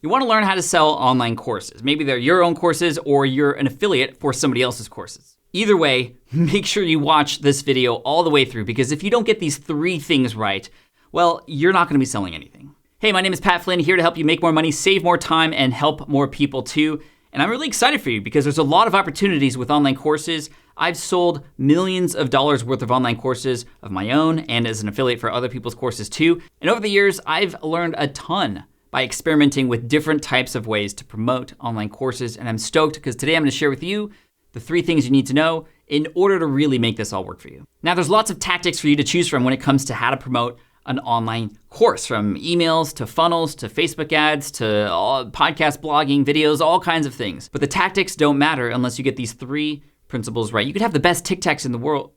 You want to learn how to sell online courses. Maybe they're your own courses or you're an affiliate for somebody else's courses. Either way, make sure you watch this video all the way through, because if you don't get these 3 things right, well, you're not going to be selling anything. Hey, my name is Pat Flynn, here to help you make more money, save more time, and help more people too. And I'm really excited for you because there's a lot of opportunities with online courses. I've sold millions of dollars worth of online courses of my own and as an affiliate for other people's courses too. And over the years, I've learned a ton by experimenting with different types of ways to promote online courses. And I'm stoked because today I'm going to share with you the 3 things you need to know in order to really make this all work for you. Now, there's lots of tactics for you to choose from when it comes to how to promote an online course, from emails to funnels to Facebook ads to podcast blogging, videos, all kinds of things. But the tactics don't matter unless you get these 3 principles right. You could have the best TikToks in the world.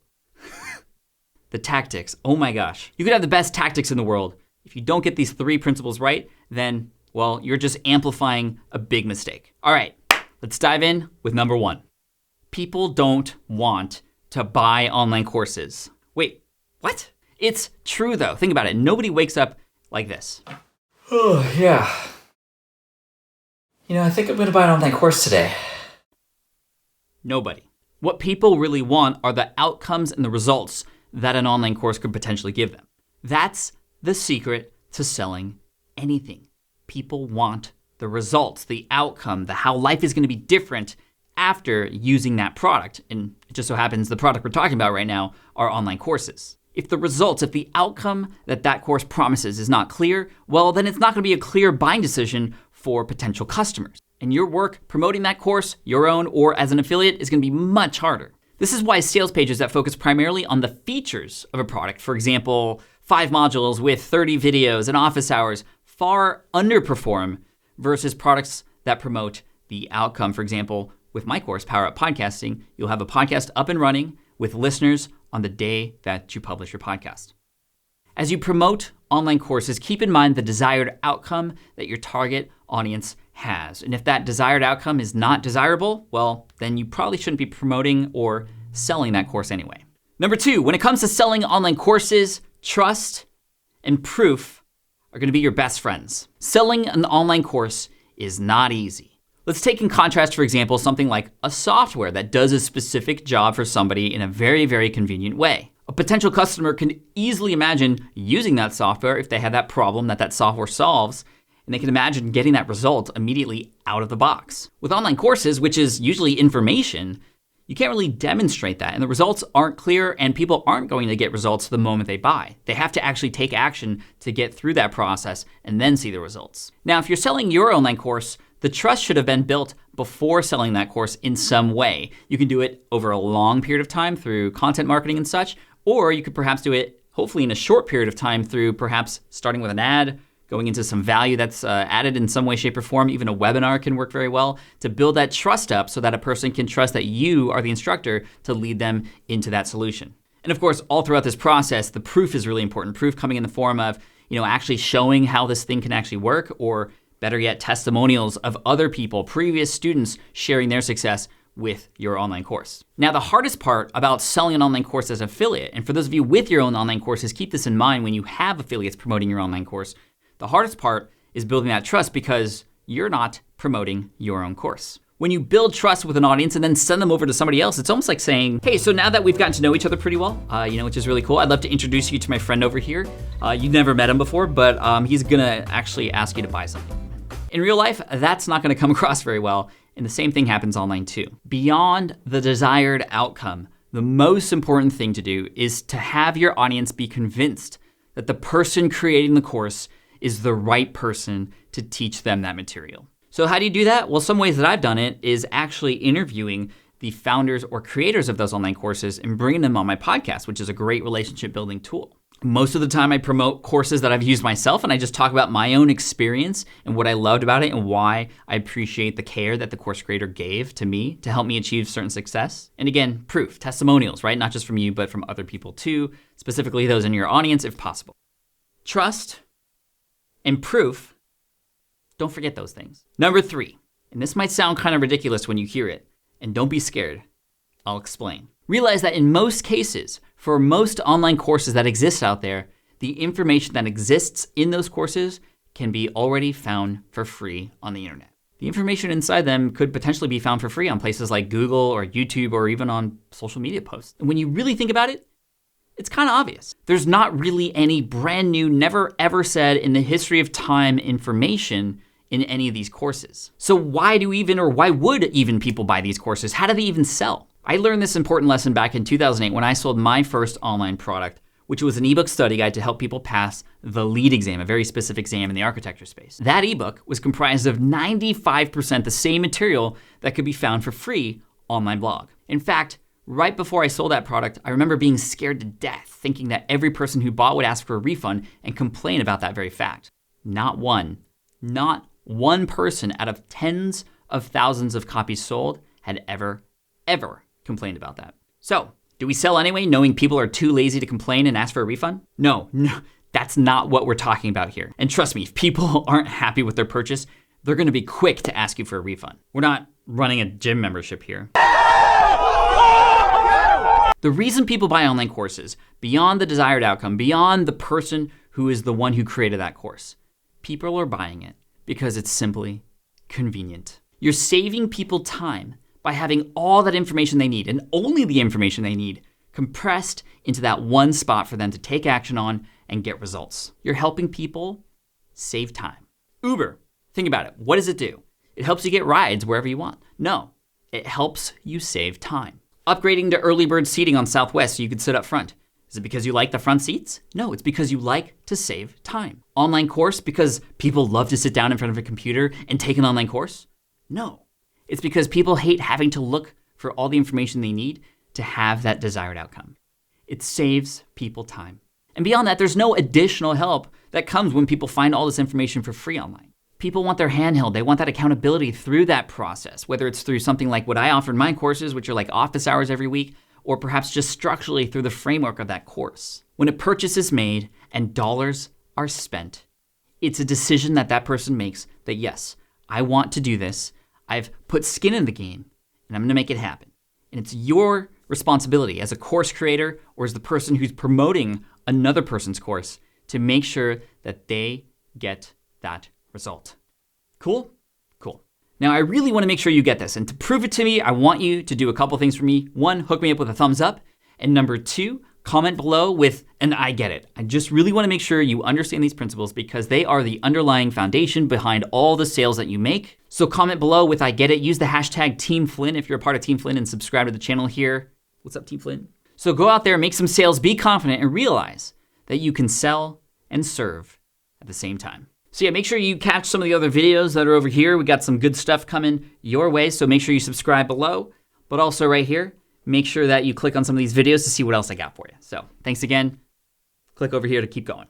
The tactics, oh my gosh. You could have the best tactics in the world. If you don't get these 3 principles right, then, well, you're just amplifying a big mistake. All right, let's dive in with number 1. People don't want to buy online courses. Wait, what? It's true though. Think about it. Nobody wakes up like this. Oh, yeah. I think I'm going to buy an online course today. Nobody. What people really want are the outcomes and the results that an online course could potentially give them. That's the secret to selling anything. People want the results, the outcome, how life is going to be different after using that product. And it just so happens the product we're talking about right now are online courses. If the outcome that course promises is not clear, well, then it's not going to be a clear buying decision for potential customers. And your work promoting that course, your own or as an affiliate, is going to be much harder. This is why sales pages that focus primarily on the features of a product, for example, 5 modules with 30 videos and office hours, far underperform versus products that promote the outcome. For example, with my course, Power Up Podcasting, you'll have a podcast up and running with listeners on the day that you publish your podcast. As you promote online courses, keep in mind the desired outcome that your target audience has. And if that desired outcome is not desirable, well, then you probably shouldn't be promoting or selling that course anyway. Number 2, when it comes to selling online courses, trust and proof are going to be your best friends. Selling an online course is not easy. Let's take in contrast, for example, something like a software that does a specific job for somebody in a very, very convenient way. A potential customer can easily imagine using that software if they have that problem that software solves, and they can imagine getting that result immediately out of the box. With online courses, which is usually information, you can't really demonstrate that, and the results aren't clear, and people aren't going to get results the moment they buy. They have to actually take action to get through that process and then see the results. Now, if you're selling your online course, the trust should have been built before selling that course in some way. You can do it over a long period of time through content marketing and such, or you could perhaps do it hopefully in a short period of time through perhaps starting with an ad, going into some value that's added in some way, shape, or form. Even a webinar can work very well to build that trust up so that a person can trust that you are the instructor to lead them into that solution. And of course, all throughout this process, the proof is really important. Proof coming in the form of, actually showing how this thing can actually work, or better yet, testimonials of other people, previous students sharing their success with your online course. Now, the hardest part about selling an online course as an affiliate, and for those of you with your own online courses, keep this in mind when you have affiliates promoting your online course, the hardest part is building that trust because you're not promoting your own course. When you build trust with an audience and then send them over to somebody else, it's almost like saying, hey, so now that we've gotten to know each other pretty well, which is really cool, I'd love to introduce you to my friend over here. You've never met him before, but he's gonna actually ask you to buy something. In real life, that's not gonna come across very well, and the same thing happens online too. Beyond the desired outcome, the most important thing to do is to have your audience be convinced that the person creating the course is the right person to teach them that material. So how do you do that? Well, some ways that I've done it is actually interviewing the founders or creators of those online courses and bringing them on my podcast, which is a great relationship building tool. Most of the time I promote courses that I've used myself, and I just talk about my own experience and what I loved about it and why I appreciate the care that the course creator gave to me to help me achieve certain success. And again, proof, testimonials, right? Not just from you, but from other people too, specifically those in your audience if possible. Trust and proof, don't forget those things. Number 3, and this might sound kind of ridiculous when you hear it, and don't be scared, I'll explain. Realize that in most cases, for most online courses that exist out there, the information that exists in those courses can be already found for free on the internet. The information inside them could potentially be found for free on places like Google or YouTube or even on social media posts. And when you really think about it, it's kind of obvious. There's not really any brand new, never ever said in the history of time information in any of these courses. So why would even people buy these courses? How do they even sell? I learned this important lesson back in 2008 when I sold my first online product, which was an ebook study guide to help people pass the LEED exam, a very specific exam in the architecture space. That ebook was comprised of 95% the same material that could be found for free on my blog. In fact, right before I sold that product, I remember being scared to death, thinking that every person who bought would ask for a refund and complain about that very fact. Not one person out of tens of thousands of copies sold had ever complained about that. So, do we sell anyway, knowing people are too lazy to complain and ask for a refund? No, that's not what we're talking about here. And trust me, if people aren't happy with their purchase, they're gonna be quick to ask you for a refund. We're not running a gym membership here. The reason people buy online courses, beyond the desired outcome, beyond the person who is the one who created that course, people are buying it because it's simply convenient. You're saving people time by having all that information they need, and only the information they need, compressed into that one spot for them to take action on and get results. You're helping people save time. Uber, think about it. What does it do? It helps you get rides wherever you want. No, it helps you save time. Upgrading to early bird seating on Southwest so you could sit up front. Is it because you like the front seats? No, it's because you like to save time. Online course because people love to sit down in front of a computer and take an online course? No. It's because people hate having to look for all the information they need to have that desired outcome. It saves people time. And beyond that, there's no additional help that comes when people find all this information for free online. People want their hand held. They want that accountability through that process, whether it's through something like what I offer in my courses, which are like office hours every week, or perhaps just structurally through the framework of that course. When a purchase is made and dollars are spent, it's a decision that person makes that, yes, I want to do this. I've put skin in the game, and I'm gonna make it happen. And it's your responsibility as a course creator or as the person who's promoting another person's course to make sure that they get that result. Cool? Cool. Now, I really wanna make sure you get this. And to prove it to me, I want you to do a couple things for me. One, hook me up with a thumbs up. And number two, comment below with an I get it. I just really wanna make sure you understand these principles because they are the underlying foundation behind all the sales that you make. So comment below with I get it. Use the hashtag Team Flynn if you're a part of Team Flynn and subscribe to the channel here. What's up, Team Flynn? So go out there, make some sales, be confident, and realize that you can sell and serve at the same time. So yeah, make sure you catch some of the other videos that are over here. We got some good stuff coming your way, so make sure you subscribe below. But also right here, make sure that you click on some of these videos to see what else I got for you. So thanks again. Click over here to keep going.